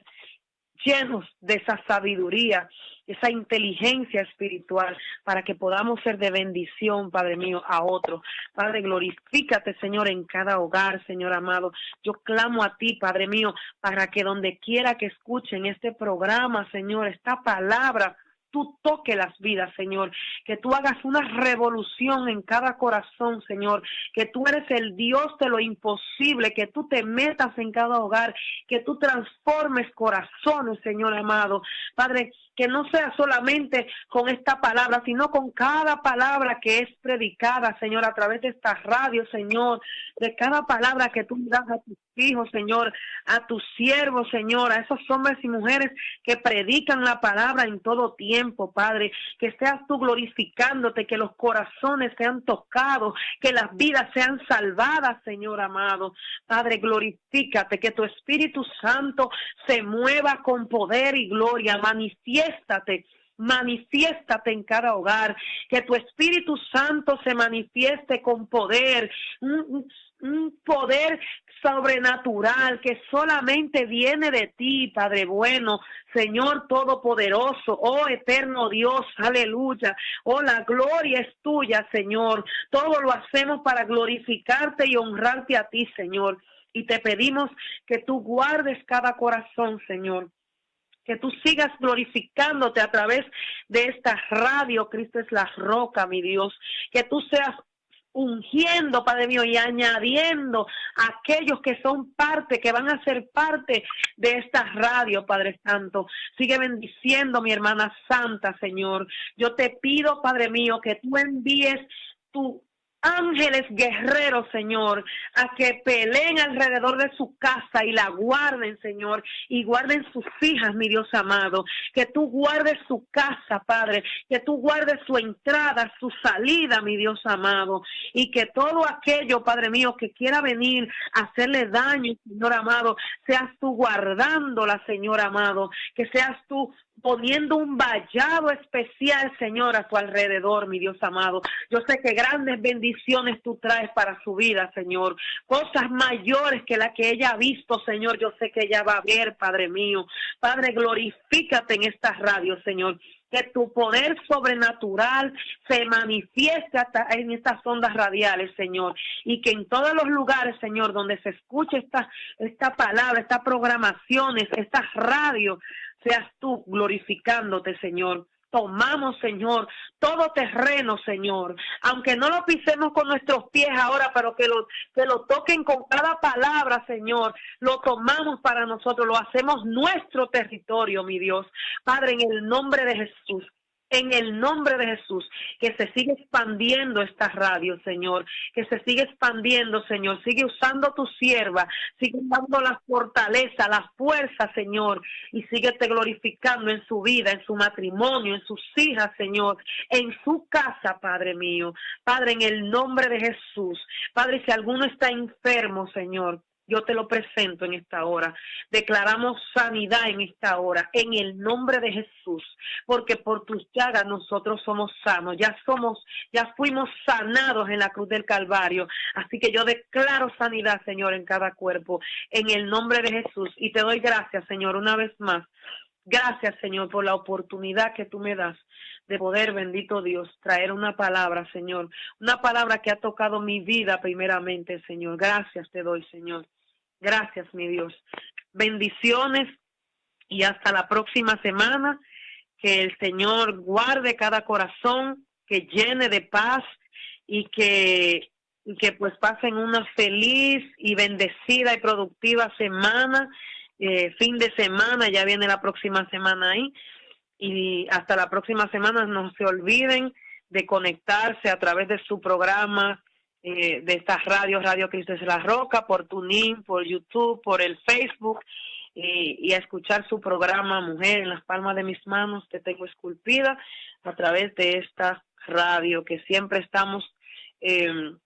llenos de esa sabiduría, esa inteligencia espiritual, para que podamos ser de bendición, Padre mío, a otros. Padre, glorifícate, Señor, en cada hogar, Señor amado. Yo clamo a ti, Padre mío, para que donde quiera que escuchen este programa, Señor, esta palabra, tú toques las vidas, Señor, que tú hagas una revolución en cada corazón, Señor, que tú eres el Dios de lo imposible, que tú te metas en cada hogar, que tú transformes corazones, Señor amado. Padre, que no sea solamente con esta palabra, sino con cada palabra que es predicada, Señor, a través de esta radio, Señor, de cada palabra que tú das a tus hijos, Señor, a tus siervos, Señor, a esos hombres y mujeres que predican la palabra en todo tiempo, Padre, que seas tú glorificándote, que los corazones sean tocados, que las vidas sean salvadas, Señor amado. Padre, glorifícate, que tu Espíritu Santo se mueva con poder y gloria, manifiéstate en cada hogar, que tu Espíritu Santo se manifieste con poder, un poder sobrenatural que solamente viene de ti, Padre bueno, Señor Todopoderoso, oh eterno Dios, aleluya, oh la gloria es tuya, Señor, todo lo hacemos para glorificarte y honrarte a ti, Señor, y te pedimos que tú guardes cada corazón, Señor, que tú sigas glorificándote a través de esta radio, Cristo es la roca, mi Dios, que tú seas ungiendo, Padre mío, y añadiendo a aquellos que son parte, que van a ser parte de esta radio, Padre Santo. Sigue bendiciendo, mi hermana santa, Señor. Yo te pido, Padre mío, que tú envíes tu ángeles guerreros, Señor, a que peleen alrededor de su casa y la guarden, Señor, y guarden sus hijas, mi Dios amado, que tú guardes su casa, Padre, que tú guardes su entrada, su salida, mi Dios amado, y que todo aquello, Padre mío, que quiera venir a hacerle daño, Señor amado, seas tú guardándola, Señor amado, que seas tú poniendo un vallado especial, Señor, a su alrededor, mi Dios amado. Yo sé que grandes bendiciones tú traes para su vida, Señor. Cosas mayores que las que ella ha visto, Señor, yo sé que ella va a ver, Padre mío. Padre, glorifícate en esta radio, Señor. Que tu poder sobrenatural se manifieste en estas ondas radiales, Señor. Y que en todos los lugares, Señor, donde se escuche esta palabra, estas programaciones, estas radios, seas tú glorificándote, Señor. Tomamos, Señor, todo terreno, Señor, aunque no lo pisemos con nuestros pies ahora, pero que lo toquen con cada palabra, Señor, lo tomamos para nosotros, lo hacemos nuestro territorio, mi Dios. Padre, en el nombre de Jesús, en el nombre de Jesús, que se siga expandiendo esta radio, Señor, que se siga expandiendo, Señor, sigue usando tu sierva, sigue dando la fortaleza, la fuerza, Señor, y síguete glorificando en su vida, en su matrimonio, en sus hijas, Señor, en su casa, Padre mío. Padre, en el nombre de Jesús, Padre, si alguno está enfermo, Señor, yo te lo presento en esta hora. Declaramos sanidad en esta hora, en el nombre de Jesús, porque por tus llagas nosotros somos sanos, ya fuimos sanados en la cruz del Calvario. Así que yo declaro sanidad, Señor, en cada cuerpo, en el nombre de Jesús. Y te doy gracias, Señor, una vez más. Gracias, Señor, por la oportunidad que tú me das de poder, bendito Dios, traer una palabra, Señor, una palabra que ha tocado mi vida primeramente, Señor. Gracias te doy, Señor. Gracias, mi Dios. Bendiciones y hasta la próxima semana. Que el Señor guarde cada corazón, que llene de paz y que pues pasen una feliz y bendecida y productiva semana. Fin de semana, ya viene la próxima semana ahí, y hasta la próxima semana no se olviden de conectarse a través de su programa, de estas radios, Radio Cristo es la Roca, por TuneIn, por YouTube, por el Facebook, y a escuchar su programa Mujer en las palmas de mis manos, te tengo esculpida, a través de esta radio, que siempre estamos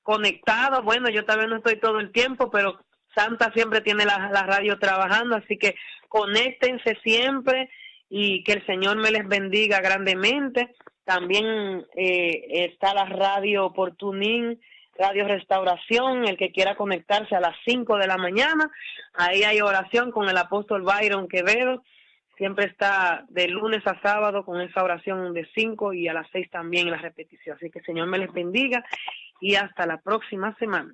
conectados. Bueno, yo tal vez no estoy todo el tiempo, pero Santa siempre tiene la radio trabajando, así que conéctense siempre y que el Señor me les bendiga grandemente. También está la radio por TuneIn, Radio Restauración, el que quiera conectarse a las 5 de la mañana, ahí hay oración con el apóstol Byron Quevedo, siempre está de lunes a sábado con esa oración de 5 y a las 6 también la repetición, así que el Señor me les bendiga y hasta la próxima semana.